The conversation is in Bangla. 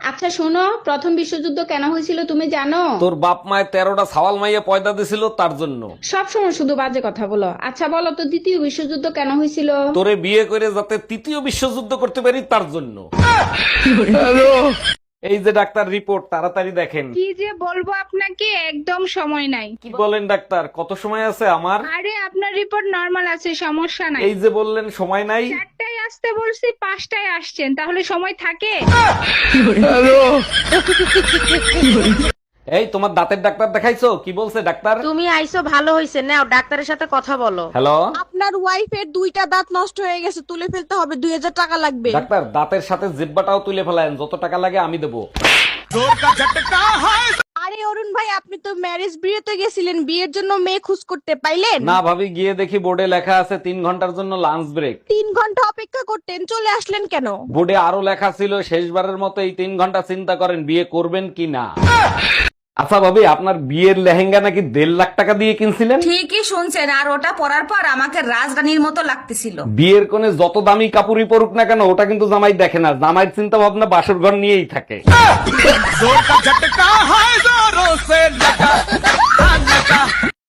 আচ্ছা শোনো, প্রথম বিশ্বযুদ্ধ কেন হয়েছিল তুমি জানো? তোর বাপ মায়ের 13টা সাওয়াল মাইয়া পয়দা দিছিল তার জন্য। সব সময় শুধু বাজে কথা বলো। আচ্ছা বলো তো, দ্বিতীয় বিশ্বযুদ্ধ কেন হয়েছিল? তোরে বিয়ে করে যাতে তৃতীয় বিশ্বযুদ্ধ করতে পারি তার জন্য। এই যে ডাক্তার রিপোর্ট, তাড়াতাড়ি দেখেন। কি যে বলবো আপনাকে, একদম সময় নাই। কি বলেন ডাক্তার, কত সময় আছে আমার? আরে আপনার রিপোর্ট নরমাল আছে, সমস্যা নাই। এই যে বললেন সময় নাই। 4টায় আসতে বলছি, 5টায় আসছেন, তাহলে সময় থাকে? এই তোমার দাঁতের ডাক্তার দেখাইছো? কি বলছে ডাক্তার? তুমি আইছো ভালো হইছে, নাও ডাক্তারের সাথে কথা বলো। হ্যালো আপনার ওয়াইফের 2টা দাঁত নষ্ট হয়ে গেছে, তুলে ফেলতে হবে, 2000 টাকা লাগবে। ডাক্তার, দাঁতের সাথে জিব্বাটাও তুলে ফেলায়েন, যত টাকা লাগে আমি দেবো। আরে অরুণ ভাই, আপনি তো ম্যারেজ বিয়েতে গেছিলেন, বিয়ের জন্য মেয়ে খোঁজ করতে পাইলেন? না ভাবি, গিয়ে দেখি বোর্ডে লেখা আছে 3 ঘন্টার জন্য লাঞ্চ ব্রেক। 3 ঘন্টা অপেক্ষা করতেন, চলে আসলেন কেন? বোর্ডে আরো লেখা ছিল শেষবারের মতো এই 3 ঘন্টা চিন্তা করেন বিয়ে করবেন কি না। আচ্ছা ভাবি, আপনার বিয়ের লেহেঙ্গা নাকি 1.5 লাখ টাকা দিয়ে কিনছিলেন? ঠিকই শুনছেন, আর ওটা পরার পর আমাকে রাজরানীর মতো লাগতেছিল। বিয়ের কোণে যত দামি কাপড়ই পরুক না কেন, ওটা কিন্তু জামাই দেখে না। জামাইয়ের চিন্তা ভাবনা বাসর ঘর নিয়েই থাকে।